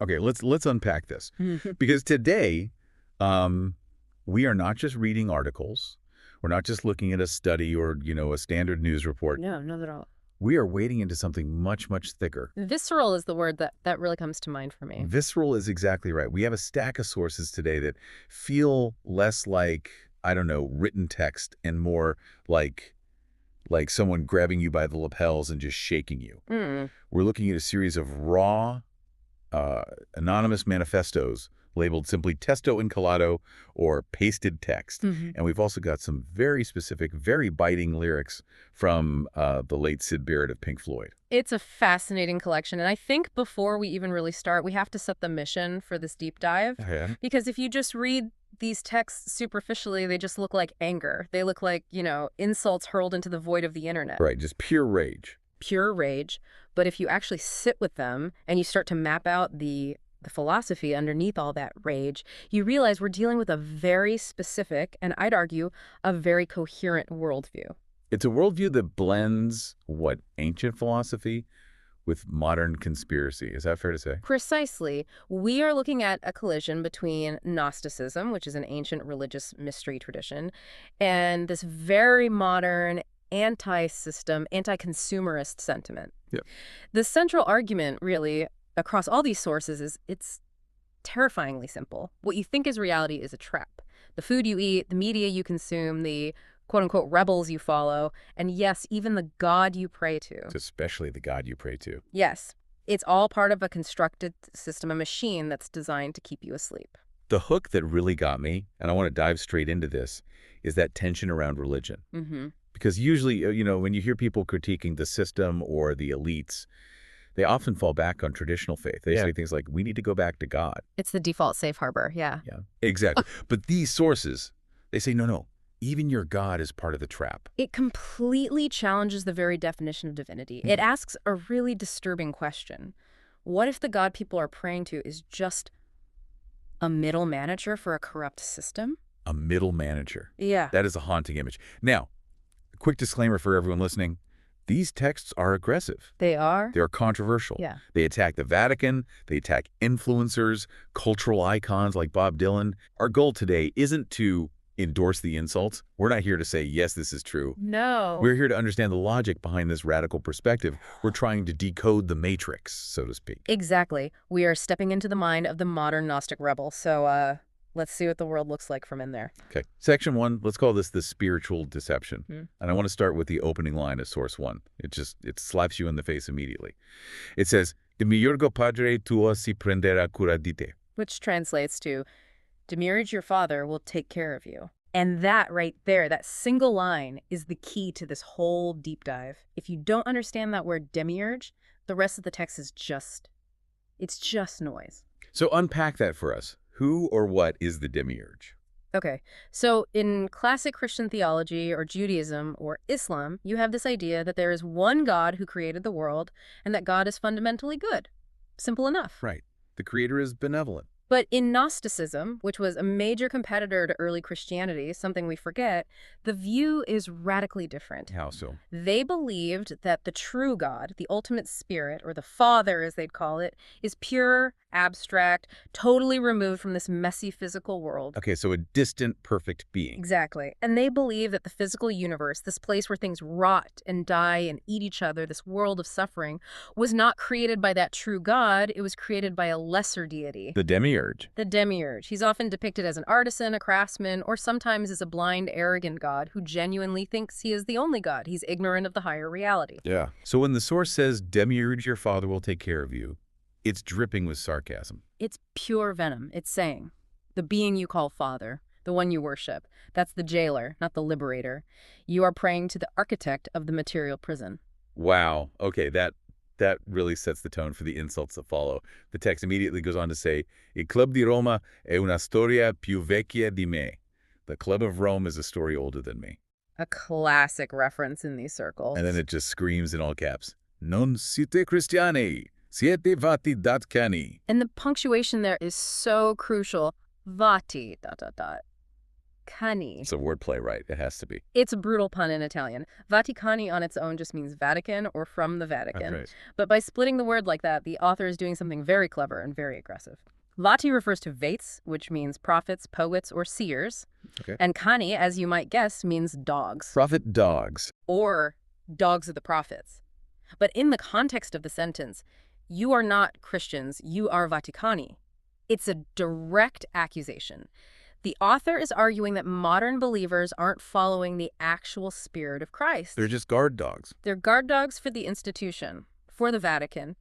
Okay, let's unpack this. Because today, we are not just reading articles. We're not just looking at a study or, a standard news report. No, not at all. We are wading into something much, much thicker. Visceral is the word that really comes to mind for me. Visceral is exactly right. We have a stack of sources today that feel less like, I don't know, written text and more like someone grabbing you by the lapels and just shaking you. We're looking at a series of raw, anonymous manifestos labeled simply testo incolado or pasted text. And we've also got some very specific, very biting lyrics from the late Syd Barrett of Pink Floyd. It's a fascinating collection. And I think before we even really start, we have to set the mission for this deep dive. Yeah. Because if you just read these texts superficially, they just look like anger. They look like, insults hurled into the void of the internet. Right, just pure rage. Pure rage. But if you actually sit with them and you start to map out the philosophy underneath all that rage, you realize we're dealing with a very specific, and I'd argue, a very coherent worldview. It's a worldview that blends, ancient philosophy with modern conspiracy. Is that fair to say? Precisely. We are looking at a collision between Gnosticism, which is an ancient religious mystery tradition, and this very modern anti-system, anti-consumerist sentiment. Yeah. The central argument, really, across all these sources is it's terrifyingly simple. What you think is reality is a trap. The food you eat, the media you consume, the quote-unquote rebels you follow, and yes, even the God you pray to. Especially the God you pray to. Yes. It's all part of a constructed system, a machine that's designed to keep you asleep. The hook that really got me, and I want to dive straight into this, is that tension around religion. Because usually, when you hear people critiquing the system or the elites, they often fall back on traditional faith. They say things like, we need to go back to God. It's the default safe harbor, yeah. Yeah, exactly. But these sources, they say, no, even your God is part of the trap. It completely challenges the very definition of divinity. It asks a really disturbing question. What if the God people are praying to is just a middle manager for a corrupt system? A middle manager. Yeah. That is a haunting image. Now, a quick disclaimer for everyone listening. These texts are aggressive. They are? They're controversial. Yeah. They attack the Vatican. They attack influencers, cultural icons like Bob Dylan. Our goal today isn't to endorse the insults. We're not here to say, yes, this is true. No. We're here to understand the logic behind this radical perspective. We're trying to decode the matrix, so to speak. Exactly. We are stepping into the mind of the modern Gnostic rebel. So, let's see what the world looks like from in there. Okay. Section 1, let's call this the spiritual deception. And I want to start with the opening line of source 1. It slaps you in the face immediately. It says, Demiurge padre tuo si prenderà cura di te. Which translates to, Demiurge, your father, will take care of you. And that right there, that single line, is the key to this whole deep dive. If you don't understand that word demiurge, the rest of the text is it's just noise. So unpack that for us. Who or what is the demiurge? Okay, so in classic Christian theology or Judaism or Islam, you have this idea that there is one God who created the world and that God is fundamentally good. Simple enough. Right. The creator is benevolent. But in Gnosticism, which was a major competitor to early Christianity, something we forget, the view is radically different. How so? They believed that the true God, the ultimate spirit, or the Father as they'd call it, is pure, abstract, totally removed from this messy physical world. Okay, so a distant, perfect being. Exactly. And they believe that the physical universe, this place where things rot and die and eat each other, this world of suffering, was not created by that true God. It was created by a lesser deity. The demiurge. The demiurge. He's often depicted as an artisan, a craftsman, or sometimes as a blind, arrogant God who genuinely thinks he is the only God. He's ignorant of the higher reality. Yeah. So when the source says, Demiurge, your father will take care of you, it's dripping with sarcasm. It's pure venom. It's saying, the being you call Father, the one you worship, that's the jailer, not the liberator. You are praying to the architect of the material prison. Wow. Okay, that really sets the tone for the insults that follow. The text immediately goes on to say, Il Club di Roma è una storia più vecchia di me. The Club of Rome is a story older than me. A classic reference in these circles. And then it just screams in all caps, Non siete cristiani. Siete vati dat cani. And the punctuation there is so crucial. Vati, ... Vaticani. It's a wordplay, right? It has to be. It's a brutal pun in Italian. Vaticani on its own just means Vatican or from the Vatican. That's right. But by splitting the word like that, the author is doing something very clever and very aggressive. Vati refers to vates, which means prophets, poets, or seers. Okay. And Kani, as you might guess, means dogs. Prophet dogs. Or dogs of the prophets. But in the context of the sentence, you are not Christians, you are Vaticani. It's a direct accusation. The author is arguing that modern believers aren't following the actual spirit of Christ. They're just guard dogs. They're guard dogs for the institution, for the Vatican.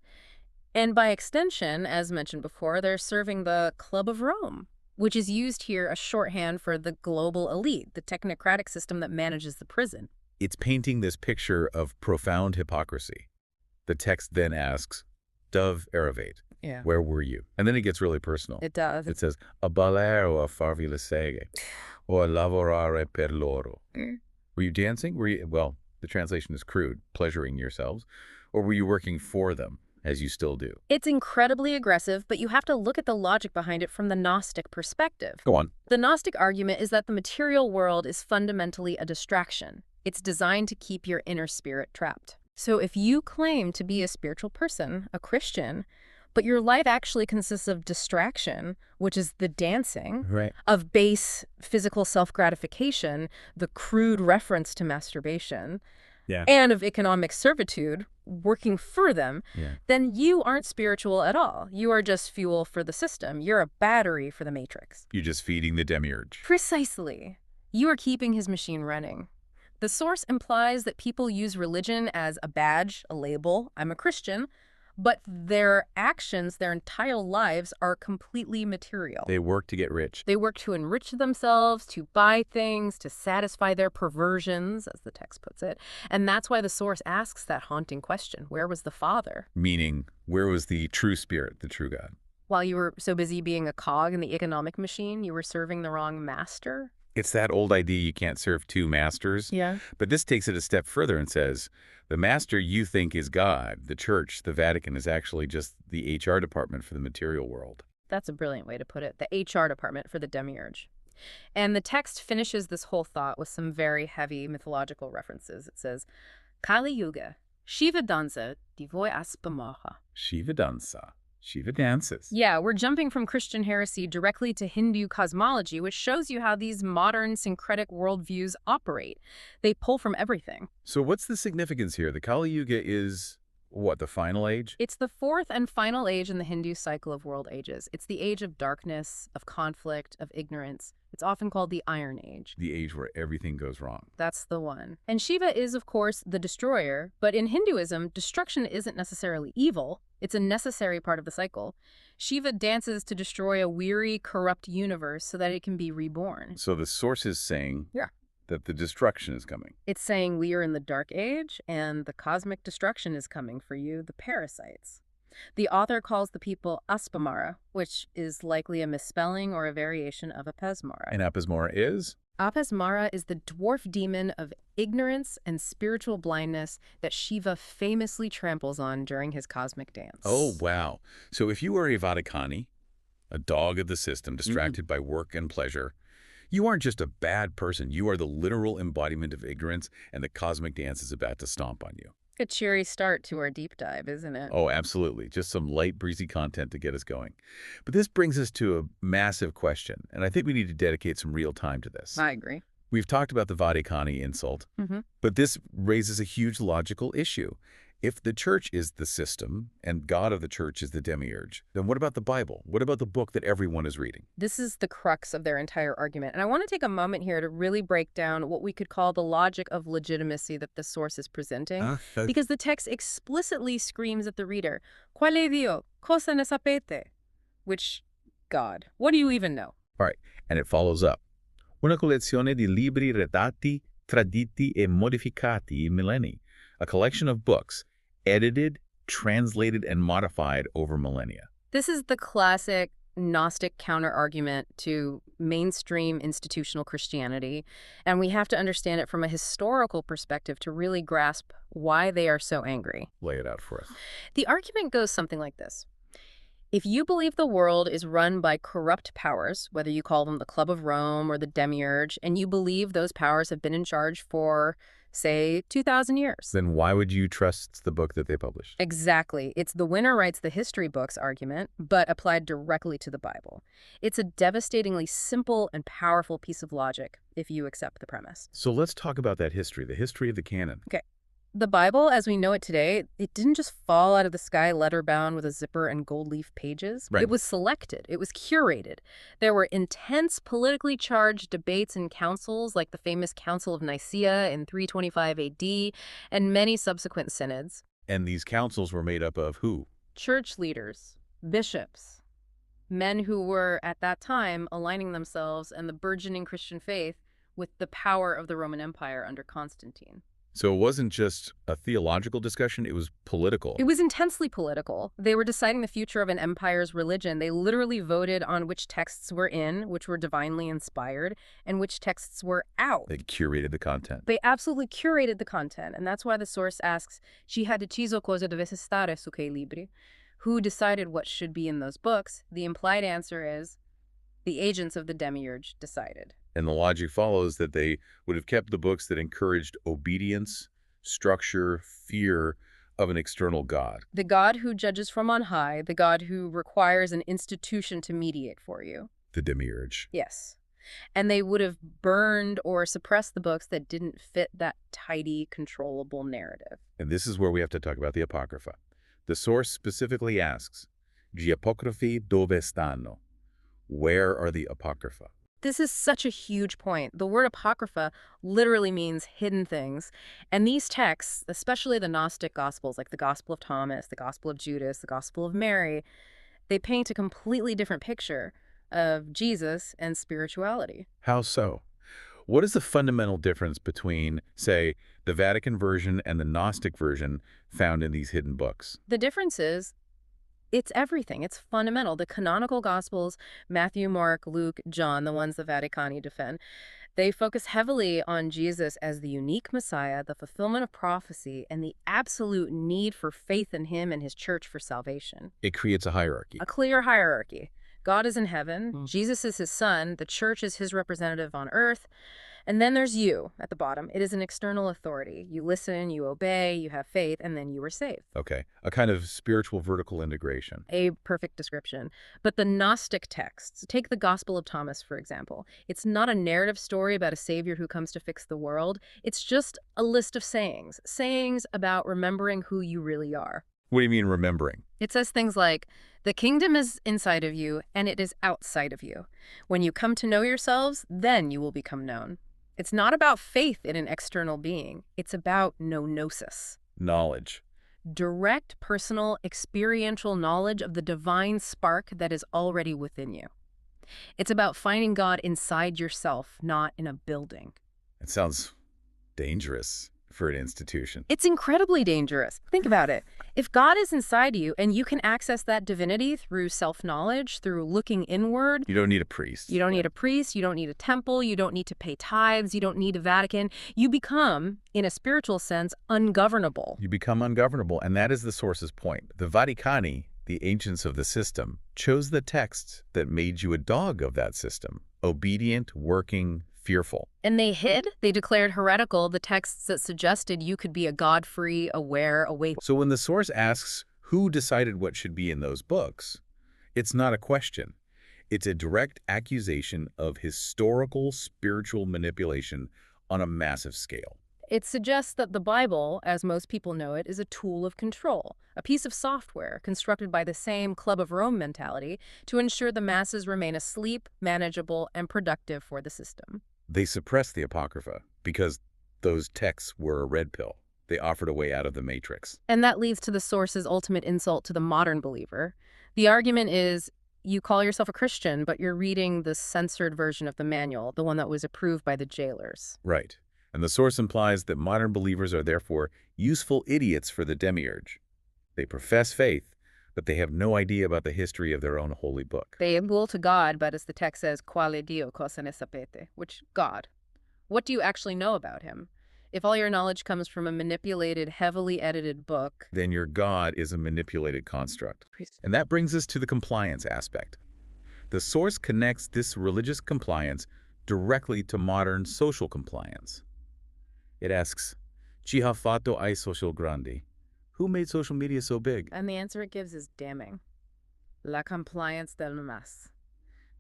And by extension, as mentioned before, they're serving the Club of Rome, which is used here as shorthand for the global elite, the technocratic system that manages the prison. It's painting this picture of profound hypocrisy. The text then asks, Dove Eravate, Yeah. where were you? And then it gets really personal. It does. It says, a ballare o a farvi le seghe, o a lavorare per loro. Were you dancing? Well, the translation is crude, pleasuring yourselves. Or were you working for them, as you still do? It's incredibly aggressive, but you have to look at the logic behind it from the Gnostic perspective. Go on. The Gnostic argument is that the material world is fundamentally a distraction. It's designed to keep your inner spirit trapped. So if you claim to be a spiritual person, a Christian, but your life actually consists of distraction, which is the dancing, Right. of base physical self-gratification, the crude reference to masturbation, Yeah. and of economic servitude, working for them, Yeah. then you aren't spiritual at all. You are just fuel for the system. You're a battery for the matrix. You're just feeding the Demiurge. Precisely. You are keeping his machine running. The source implies that people use religion as a badge, a label, I'm a Christian, but their actions, their entire lives are completely material. They work to get rich. They work to enrich themselves, to buy things, to satisfy their perversions, as the text puts it. And that's why the source asks that haunting question, where was the Father? Meaning, where was the true spirit, the true God? While you were so busy being a cog in the economic machine, you were serving the wrong master? It's that old idea you can't serve two masters. Yeah. But this takes it a step further and says, the master you think is God, the church, the Vatican, is actually just the HR department for the material world. That's a brilliant way to put it, the HR department for the Demiurge. And the text finishes this whole thought with some very heavy mythological references. It says, Kali Yuga, Shiva danza, divoi aspamaha. Shiva dansa. Shiva dances. Yeah, we're jumping from Christian heresy directly to Hindu cosmology, which shows you how these modern syncretic worldviews operate. They pull from everything. So what's the significance here? The Kali Yuga is, what, the final age? It's the fourth and final age in the Hindu cycle of world ages. It's the age of darkness, of conflict, of ignorance. It's often called the Iron Age. The age where everything goes wrong. That's the one. And Shiva is, of course, the destroyer, but in Hinduism, destruction isn't necessarily evil. It's a necessary part of the cycle. Shiva dances to destroy a weary, corrupt universe so that it can be reborn. So the source is saying that the destruction is coming. It's saying we are in the Dark Age, and the cosmic destruction is coming for you, the Parasites. The author calls the people Aspamara, which is likely a misspelling or a variation of Apesmara. And Apesmara is? Apesmara is the dwarf demon of ignorance and spiritual blindness that Shiva famously tramples on during his cosmic dance. Oh, wow. So if you are a Vaticani, a dog of the system, distracted by work and pleasure, you aren't just a bad person. You are the literal embodiment of ignorance, and the cosmic dance is about to stomp on you. A cheery start to our deep dive, isn't it? Oh, absolutely. Just some light, breezy content to get us going. But this brings us to a massive question, and I think we need to dedicate some real time to this. I agree. We've talked about the Vaticani insult, but this raises a huge logical issue. If the church is the system and God of the church is the Demiurge, then what about the Bible? What about the book that everyone is reading? This is the crux of their entire argument. And I want to take a moment here to really break down what we could call the logic of legitimacy that the source is presenting. Because the text explicitly screams at the reader, Quale Dio? Cosa ne sapete? Which, God. What do you even know? All right, and it follows up. Una collezione di libri redatti, traditi e modificati in millenni. A collection of books edited, translated, and modified over millennia. This is the classic Gnostic counter-argument to mainstream institutional Christianity, and we have to understand it from a historical perspective to really grasp why they are so angry. Lay it out for us. The argument goes something like this. If you believe the world is run by corrupt powers, whether you call them the Club of Rome or the Demiurge, and you believe those powers have been in charge for, say, 2,000 years. Then why would you trust the book that they published? Exactly. It's the winner writes the history books argument, but applied directly to the Bible. It's a devastatingly simple and powerful piece of logic, if you accept the premise. So let's talk about that history, the history of the canon. Okay. The Bible, as we know it today, it didn't just fall out of the sky letter-bound with a zipper and gold leaf pages. Right. It was selected. It was curated. There were intense politically charged debates and councils, like the famous Council of Nicaea in 325 AD, and many subsequent synods. And these councils were made up of who? Church leaders, bishops, men who were, at that time, aligning themselves and the burgeoning Christian faith with the power of the Roman Empire under Constantine. So it wasn't just a theological discussion, it was political. It was intensely political. They were deciding the future of an empire's religion. They literally voted on which texts were in, which were divinely inspired, and which texts were out. They curated the content. They absolutely curated the content, and that's why the source asks, "Chi ha deciso cosa dovesse stare su quei libri?" Who decided what should be in those books? The implied answer is, the agents of the Demiurge decided. And the logic follows that they would have kept the books that encouraged obedience, structure, fear of an external god. The God who judges from on high, the God who requires an institution to mediate for you. The Demiurge. Yes. And they would have burned or suppressed the books that didn't fit that tidy, controllable narrative. And this is where we have to talk about the Apocrypha. The source specifically asks, Gli Apocryphi dove stanno? Where are the Apocrypha? This is such a huge point. The word apocrypha literally means hidden things. And these texts, especially the Gnostic Gospels, like the Gospel of Thomas, the Gospel of Judas, the Gospel of Mary, they paint a completely different picture of Jesus and spirituality. How so? What is the fundamental difference between, say, the Vatican version and the Gnostic version found in these hidden books? The difference is, it's everything. It's fundamental. The canonical Gospels, Matthew, Mark, Luke, John, the ones the Vaticani defend, they focus heavily on Jesus as the unique Messiah, the fulfillment of prophecy, and the absolute need for faith in him and his church for salvation. It creates a hierarchy. A clear hierarchy. God is in heaven, Jesus is his son, the church is his representative on earth, and then there's you at the bottom. It is an external authority. You listen, you obey, you have faith, and then you are saved. Okay, a kind of spiritual vertical integration. A perfect description. But the Gnostic texts, take the Gospel of Thomas, for example. It's not a narrative story about a savior who comes to fix the world. It's just a list of sayings. Sayings about remembering who you really are. What do you mean remembering? It says things like, the kingdom is inside of you, and it is outside of you. When you come to know yourselves, then you will become known. It's not about faith in an external being. It's about gnosis. Knowledge. Direct, personal, experiential knowledge of the divine spark that is already within you. It's about finding God inside yourself, not in a building. It sounds dangerous for an institution. It's incredibly dangerous. Think about it. If God is inside you and you can access that divinity through self-knowledge, through looking inward. You don't need a priest. You don't need a priest. You don't need a temple. You don't need to pay tithes. You don't need a Vatican. You become, in a spiritual sense, ungovernable. You become ungovernable, and that is the source's point. The Vaticani, the ancients of the system, chose the texts that made you a dog of that system. Obedient, working, fearful. And they declared heretical the texts that suggested you could be a God-free, aware, awake. So when the source asks who decided what should be in those books, it's not a question. It's a direct accusation of historical spiritual manipulation on a massive scale. It suggests that the Bible, as most people know it, is a tool of control, a piece of software constructed by the same Club of Rome mentality to ensure the masses remain asleep, manageable, and productive for the system. They suppressed the Apocrypha because those texts were a red pill. They offered a way out of the matrix. And that leads to the source's ultimate insult to the modern believer. The argument is, you call yourself a Christian, but you're reading the censored version of the manual, the one that was approved by the jailers. Right. And the source implies that modern believers are therefore useful idiots for the Demiurge. They profess faith, but they have no idea about the history of their own holy book. They appeal to God, but as the text says, quale Dio cosa ne sapete, which God. What do you actually know about him? If all your knowledge comes from a manipulated, heavily edited book, Then your God is a manipulated construct. And that brings us to the compliance aspect. The source connects this religious compliance directly to modern social compliance. It asks, Chi ha fatto ai social grandi? Who made social media so big? and the answer it gives is damning. La compliance del mas.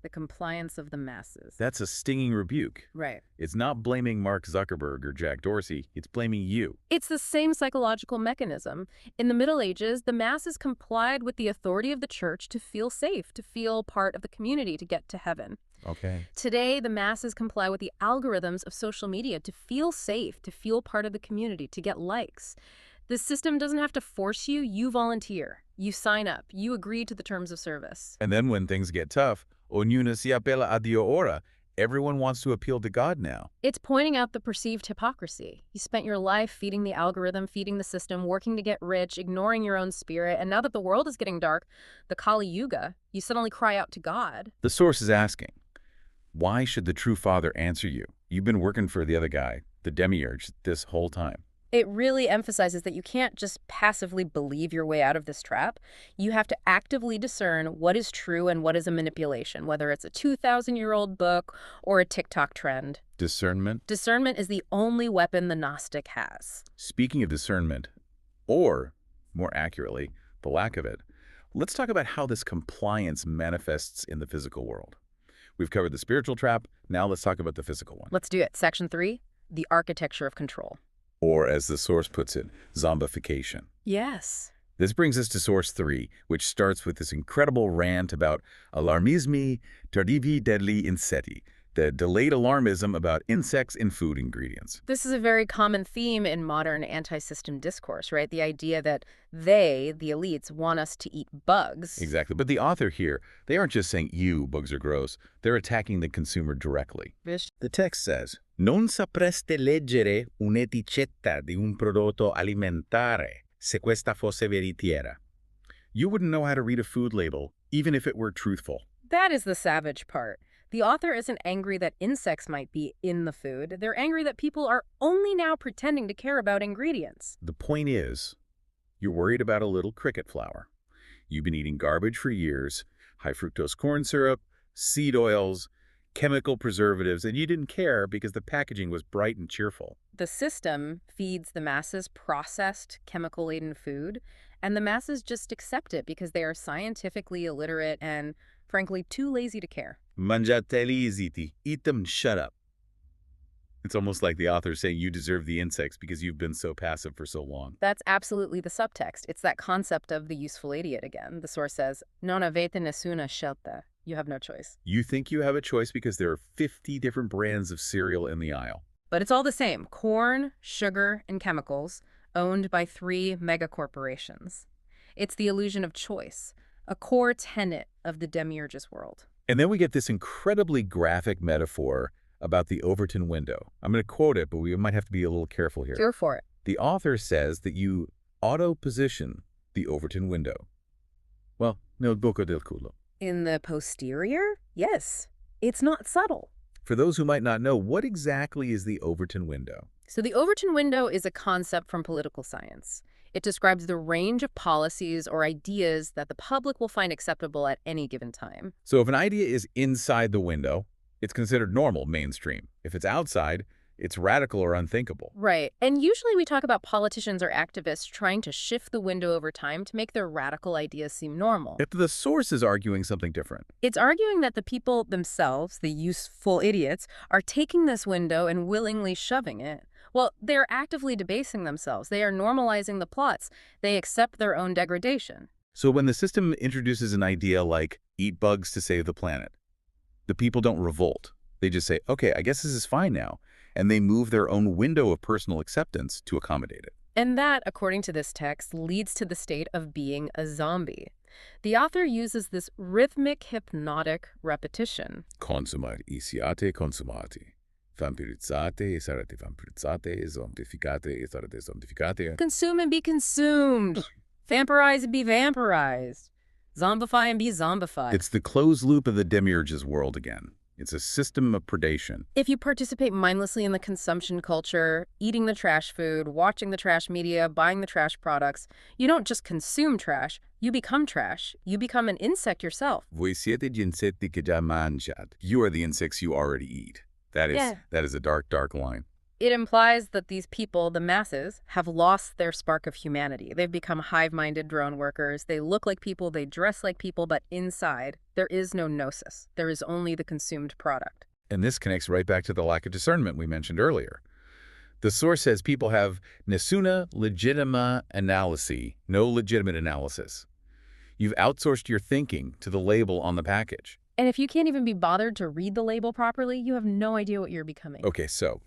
The compliance of the masses. That's a stinging rebuke. Right. It's not blaming Mark Zuckerberg or Jack Dorsey, it's blaming you. It's the same psychological mechanism. In the Middle Ages, the masses complied with the authority of the church to feel safe, to feel part of the community, to get to heaven. Okay. Today, the masses comply with the algorithms of social media to feel safe, to feel part of the community, to get likes. The system doesn't have to force you. You volunteer. You sign up. You agree to the terms of service. And then when things get tough, ognuno si appella a Dio ora. Everyone wants to appeal to God now. It's pointing out the perceived hypocrisy. You spent your life feeding the algorithm, feeding the system, working to get rich, ignoring your own spirit, and now that the world is getting dark, the Kali Yuga, you suddenly cry out to God. The source is asking, why should the true Father answer you? You've been working for the other guy, the Demiurge, this whole time. It really emphasizes that you can't just passively believe your way out of this trap. You have to actively discern what is true and what is a manipulation, whether it's a 2,000-year-old book or a TikTok trend. Discernment? Discernment is the only weapon the Gnostic has. Speaking of discernment, or, more accurately, the lack of it, let's talk about how this compliance manifests in the physical world. We've covered the spiritual trap, now let's talk about the physical one. Let's do it. Section 3, the architecture of control. Or, as the source puts it, zombification. Yes. This brings us to source 3, which starts with this incredible rant about alarmismi tardivi degli insetti, the delayed alarmism about insects in food ingredients. This is a very common theme in modern anti-system discourse, right? The idea that they, the elites, want us to eat bugs. Exactly. But the author here, they aren't just saying, bugs are gross. They're attacking the consumer directly. The text says, Non sapreste leggere un'eticetta di un prodotto alimentare se questa fosse veritiera. You wouldn't know how to read a food label, even if it were truthful. That is the savage part. The author isn't angry that insects might be in the food. They're angry that people are only now pretending to care about ingredients. The point is, you're worried about a little cricket flour. You've been eating garbage for years, high fructose corn syrup, seed oils, chemical preservatives, and you didn't care because the packaging was bright and cheerful. The system feeds the masses processed, chemical-laden food, and the masses just accept it because they are scientifically illiterate and, frankly, too lazy to care. Mangiateli ziti, eat them and shut up. It's almost like the author saying you deserve the insects because you've been so passive for so long. That's absolutely the subtext. It's that concept of the useful idiot again. The source says, non avete nessuna scelta. You have no choice. You think you have a choice because there are 50 different brands of cereal in the aisle. But it's all the same. Corn, sugar, and chemicals owned by 3 megacorporations. It's the illusion of choice, a core tenet of the Demiurge's world. And then we get this incredibly graphic metaphor about the Overton window. I'm going to quote it, but we might have to be a little careful here. Go for it. The author says that you auto-position the Overton window. Well, nel buco del culo. In the posterior? Yes. It's not subtle. For those who might not know, what exactly is the Overton window? So the Overton window is a concept from political science. It describes the range of policies or ideas that the public will find acceptable at any given time. So if an idea is inside the window, it's considered normal, mainstream. If it's outside, it's radical or unthinkable. Right. And usually we talk about politicians or activists trying to shift the window over time to make their radical ideas seem normal. If the source is arguing something different. It's arguing that the people themselves, the useful idiots, are taking this window and willingly shoving it. Well, they're actively debasing themselves. They are normalizing the plots. They accept their own degradation. So when the system introduces an idea like, eat bugs to save the planet, the people don't revolt. They just say, okay, I guess this is fine now. And they move their own window of personal acceptance to accommodate it. And that, according to this text, leads to the state of being a zombie. The author uses this rhythmic, hypnotic repetition. Consumare, siate consumati. Vampirizzate, sarete vampirizzate, zombificate, sarete zombificate. Consume and be consumed. Vampirize and be vampirized. Zombify and be zombified. It's the closed loop of the Demiurge's world again. It's a system of predation. If you participate mindlessly in the consumption culture, eating the trash food, watching the trash media, buying the trash products, you don't just consume trash, you become trash. You become an insect yourself. Voi siete gli insetti che già mangiate. You are the insects you already eat. That is a dark, dark line. It implies that these people, the masses, have lost their spark of humanity. They've become hive-minded drone workers. They look like people, they dress like people, but inside, there is no gnosis. There is only the consumed product. And this connects right back to the lack of discernment we mentioned earlier. The source says people have nessuna legitima analisi, no legitimate analysis. You've outsourced your thinking to the label on the package. And if you can't even be bothered to read the label properly, you have no idea what you're becoming. Okay, so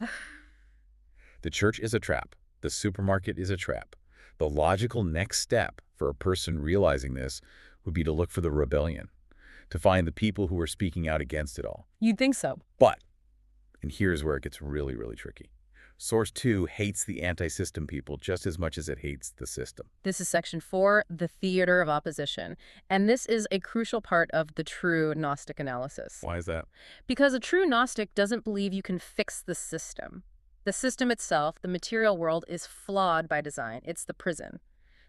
the church is a trap. The supermarket is a trap. The logical next step for a person realizing this would be to look for the rebellion, to find the people who are speaking out against it all. You'd think so. But, and here's where it gets really, really tricky. Source 2 hates the anti-system people just as much as it hates the system. This is section 4, the theater of opposition. And this is a crucial part of the true Gnostic analysis. Why is that? Because a true Gnostic doesn't believe you can fix the system. The system itself, the material world, is flawed by design. It's the prison.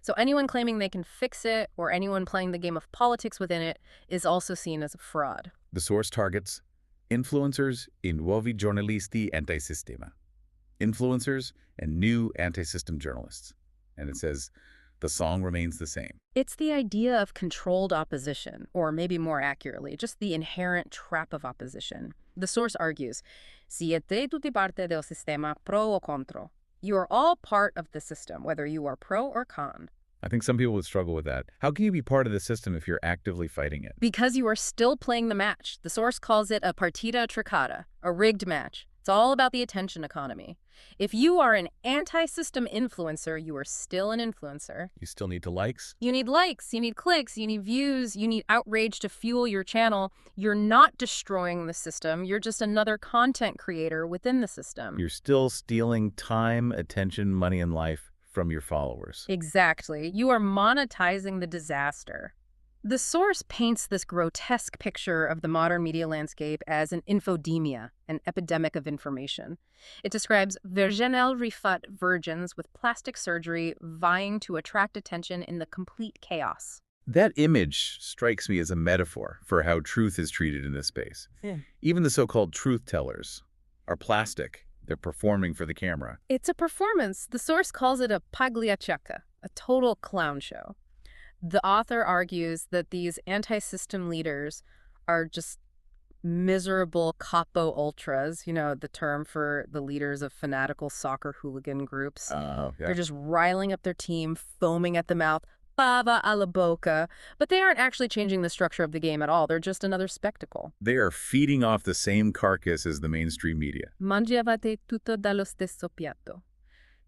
So anyone claiming they can fix it, or anyone playing the game of politics within it, is also seen as a fraud. The source targets influencers e nuovi giornalisti anti-sistema. Influencers and new anti-system journalists. And it says the song remains the same. It's the idea of controlled opposition, or maybe more accurately, just the inherent trap of opposition. The source argues, siete tutti parte del sistema pro o contro. You are all part of the system, whether you are pro or con. I think some people would struggle with that. How can you be part of the system if you're actively fighting it? Because you are still playing the match. The source calls it a partita truccata, a rigged match. It's all about the attention economy. If you are an anti-system influencer, you are still an influencer. You still need likes? You need likes, you need clicks, you need views, you need outrage to fuel your channel. You're not destroying the system. You're just another content creator within the system. You're still stealing time, attention, money, and life from your followers. Exactly. You are monetizing the disaster. The source paints this grotesque picture of the modern media landscape as an infodemia, an epidemic of information. It describes virginal refut virgins with plastic surgery vying to attract attention in the complete chaos. That image strikes me as a metaphor for how truth is treated in this space. Yeah. Even the so-called truth tellers are plastic. They're performing for the camera. It's a performance. The source calls it a pagliacciacca, a total clown show. The author argues that these anti-system leaders are just miserable capo ultras, you know, the term for the leaders of fanatical soccer hooligan groups. Yeah. They're just riling up their team, foaming at the mouth, bava alla boca, but they aren't actually changing the structure of the game at all. They're just another spectacle. They are feeding off the same carcass as the mainstream media. Mangiavate tutto dallo stesso piatto.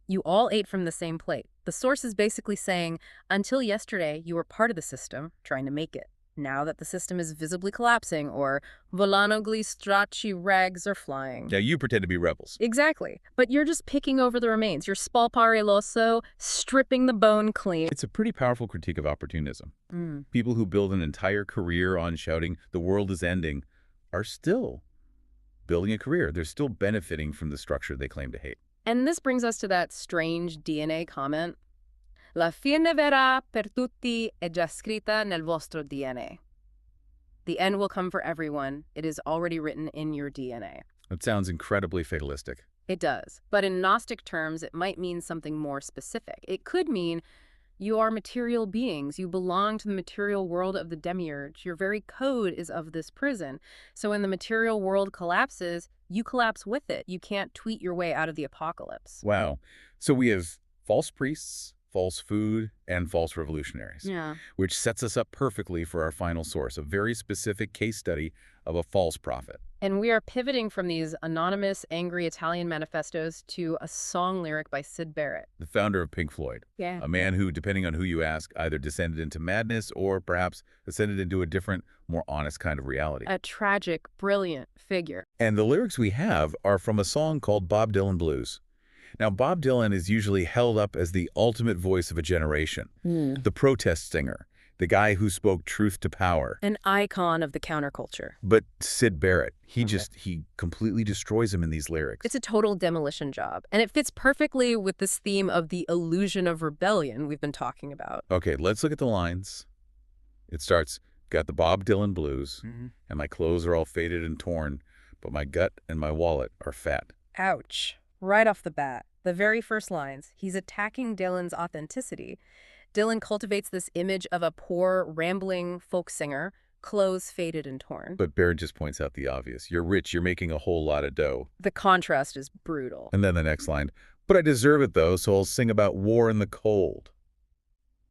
You all ate from the same plate. The source is basically saying, until yesterday, you were part of the system, trying to make it. Now that the system is visibly collapsing, or volano gli stracci rags are flying. Now you pretend to be rebels. Exactly. But you're just picking over the remains. You're spalpare l'osso, stripping the bone clean. It's a pretty powerful critique of opportunism. People who build an entire career on shouting, the world is ending, are still building a career. They're still benefiting from the structure they claim to hate. And this brings us to that strange DNA comment. La fine verrà per tutti è già scritta nel vostro DNA. The end will come for everyone. It is already written in your DNA. That sounds incredibly fatalistic. It does. But in Gnostic terms, it might mean something more specific. It could mean you are material beings. You belong to the material world of the Demiurge. Your very code is of this prison. So when the material world collapses, you collapse with it. You can't tweet your way out of the apocalypse. Wow. So we have false priests, false food, and false revolutionaries. Yeah. Which sets us up perfectly for our final source, a very specific case study of a false prophet. And we are pivoting from these anonymous, angry Italian manifestos to a song lyric by Syd Barrett. The founder of Pink Floyd. Yeah. A man who, depending on who you ask, either descended into madness or perhaps ascended into a different, more honest kind of reality. A tragic, brilliant figure. And the lyrics we have are from a song called Bob Dylan Blues. Now, Bob Dylan is usually held up as the ultimate voice of a generation, the protest singer, the guy who spoke truth to power. An icon of the counterculture. But Syd Barrett, he completely destroys him in these lyrics. It's a total demolition job, and it fits perfectly with this theme of the illusion of rebellion we've been talking about. Okay, let's look at the lines. It starts, got the Bob Dylan blues, and my clothes are all faded and torn, but my gut and my wallet are fat. Ouch. Right off the bat, the very first lines, he's attacking Dylan's authenticity. Dylan cultivates this image of a poor, rambling folk singer, clothes faded and torn. But Barrett just points out the obvious. You're rich, you're making a whole lot of dough. The contrast is brutal. And then the next line, but I deserve it though, so I'll sing about war in the cold.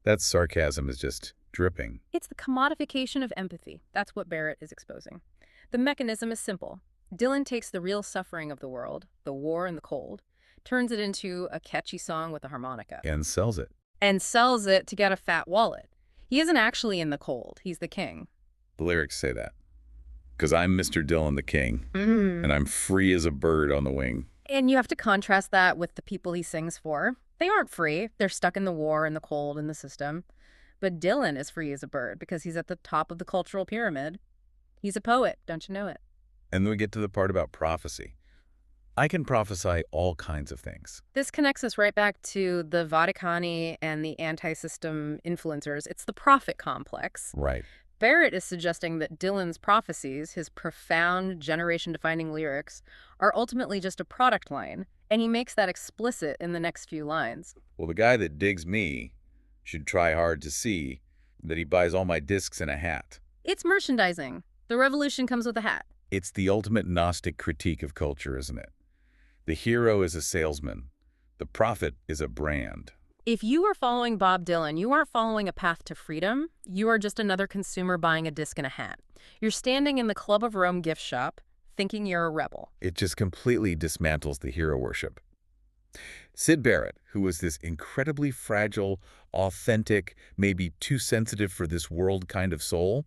That sarcasm is just dripping. It's the commodification of empathy. That's what Barrett is exposing. The mechanism is simple. Dylan takes the real suffering of the world, the war and the cold, turns it into a catchy song with a harmonica. And sells it. And sells it to get a fat wallet. He isn't actually in the cold. He's the king. The lyrics say that. Because I'm Mr. Dylan the King, and I'm free as a bird on the wing. And you have to contrast that with the people he sings for. They aren't free. They're stuck in the war and the cold and the system. But Dylan is free as a bird because he's at the top of the cultural pyramid. He's a poet, don't you know it? And then we get to the part about prophecy. I can prophesy all kinds of things. This connects us right back to the Vaticani and the anti-system influencers. It's the prophet complex. Right. Barrett is suggesting that Dylan's prophecies, his profound, generation-defining lyrics, are ultimately just a product line, and he makes that explicit in the next few lines. Well, the guy that digs me should try hard to see that he buys all my discs in a hat. It's merchandising. The revolution comes with a hat. It's the ultimate Gnostic critique of culture, isn't it? The hero is a salesman. The prophet is a brand. If you are following Bob Dylan, you aren't following a path to freedom. You are just another consumer buying a disc and a hat. You're standing in the Club of Rome gift shop thinking you're a rebel. It just completely dismantles the hero worship. Syd Barrett, who was this incredibly fragile, authentic, maybe too sensitive for this world kind of soul,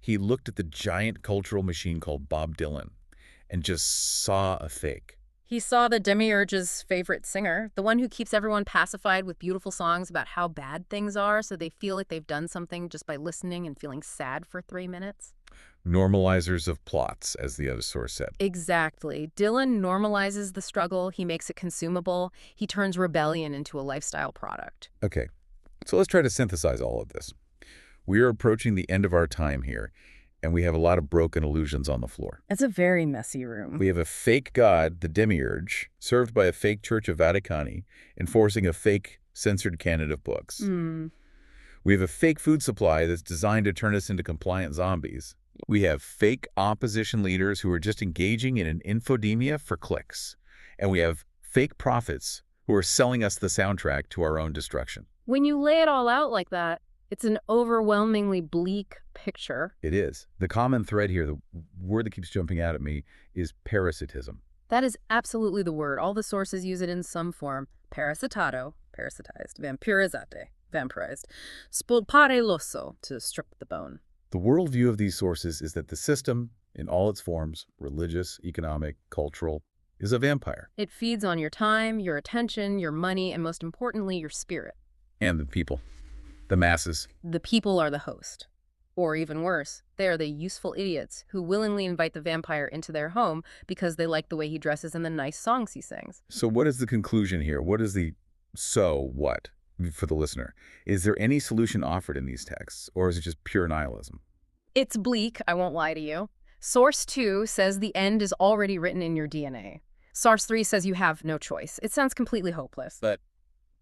he looked at the giant cultural machine called Bob Dylan and just saw a fake. He saw the Demiurge's favorite singer, the one who keeps everyone pacified with beautiful songs about how bad things are so they feel like they've done something just by listening and feeling sad for 3 minutes. Normalizers of plots, as the other source said. Exactly. Dylan normalizes the struggle. He makes it consumable. He turns rebellion into a lifestyle product. Okay, so let's try to synthesize all of this. We are approaching the end of our time here, and we have a lot of broken illusions on the floor. It's a very messy room. We have a fake god, the Demiurge, served by a fake Church of Vaticani, enforcing a fake censored canon of books. We have a fake food supply that's designed to turn us into compliant zombies. We have fake opposition leaders who are just engaging in an infodemia for clicks. And we have fake prophets who are selling us the soundtrack to our own destruction. When you lay it all out like that, it's an overwhelmingly bleak picture. It is. The common thread here, the word that keeps jumping out at me, is parasitism. That is absolutely the word. All the sources use it in some form. Parasitato, parasitized. Vampirizate, vampirized. Spolpare l'osso, to strip the bone. The worldview of these sources is that the system, in all its forms, religious, economic, cultural, is a vampire. It feeds on your time, your attention, your money, and most importantly, your spirit. And the people. The masses. The people are the host. Or even worse, they are the useful idiots who willingly invite the vampire into their home because they like the way he dresses and the nice songs he sings. So what is the conclusion here? What is the so what for the listener? Is there any solution offered in these texts, or is it just pure nihilism? It's bleak, I won't lie to you. Source 2 says the end is already written in your DNA. Source 3 says you have no choice. It sounds completely hopeless. But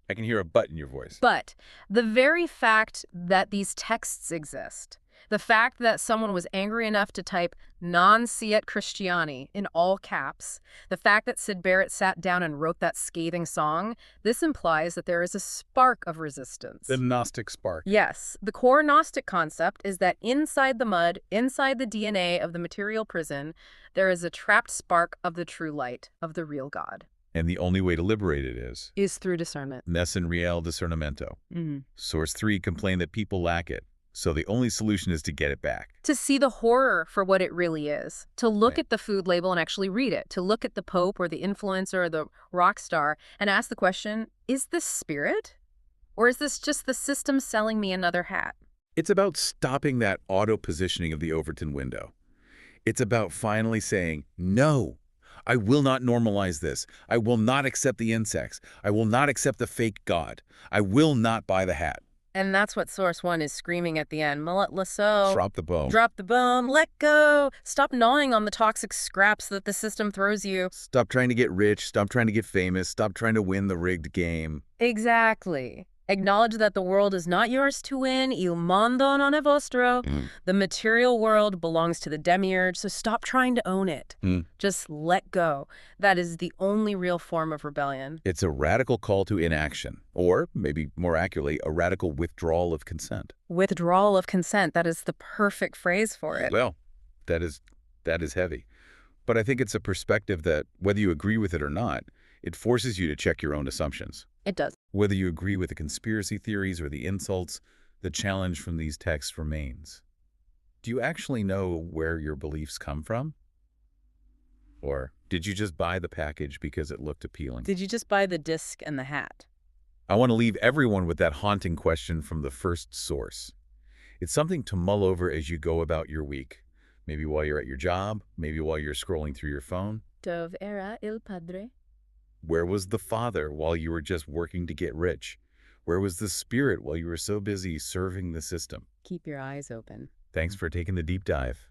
I can hear a but in your voice. But the very fact that these texts exist, the fact that someone was angry enough to type non siet Christiani in all caps, the fact that Syd Barrett sat down and wrote that scathing song, this implies that there is a spark of resistance. The Gnostic spark. Yes. The core Gnostic concept is that inside the mud, inside the DNA of the material prison, there is a trapped spark of the true light, of the real God. And the only way to liberate it is through discernment. Nessun real discernimento. Source 3 complained that people lack it. So the only solution is to get it back. To see the horror for what it really is. To look at the food label and actually read it. To look at the Pope or the influencer or the rock star and ask the question, is this spirit? Or is this just the system selling me another hat? It's about stopping that auto-positioning of the Overton window. It's about finally saying, no, I will not normalize this. I will not accept the insects. I will not accept the fake God. I will not buy the hat. And that's what Source One is screaming at the end. Mullet lasso. Drop the bone. Drop the bone. Let go. Stop gnawing on the toxic scraps that the system throws you. Stop trying to get rich. Stop trying to get famous. Stop trying to win the rigged game. Exactly. Acknowledge that the world is not yours to win. Il mondo non è vostro. The material world belongs to the Demiurge, so stop trying to own it. Just let go. That is the only real form of rebellion. It's a radical call to inaction, or maybe more accurately, a radical withdrawal of consent. Withdrawal of consent, that is the perfect phrase for it. Well, that is heavy. But I think it's a perspective that, whether you agree with it or not, it forces you to check your own assumptions. It does. Whether you agree with the conspiracy theories or the insults, the challenge from these texts remains. Do you actually know where your beliefs come from? Or did you just buy the package because it looked appealing? Did you just buy the disc and the hat? I want to leave everyone with that haunting question from the first source. It's something to mull over as you go about your week. Maybe while you're at your job, maybe while you're scrolling through your phone. Dove era il padre? Where was the Father while you were just working to get rich? Where was the Spirit while you were so busy serving the system? Keep your eyes open. Thanks for taking the deep dive.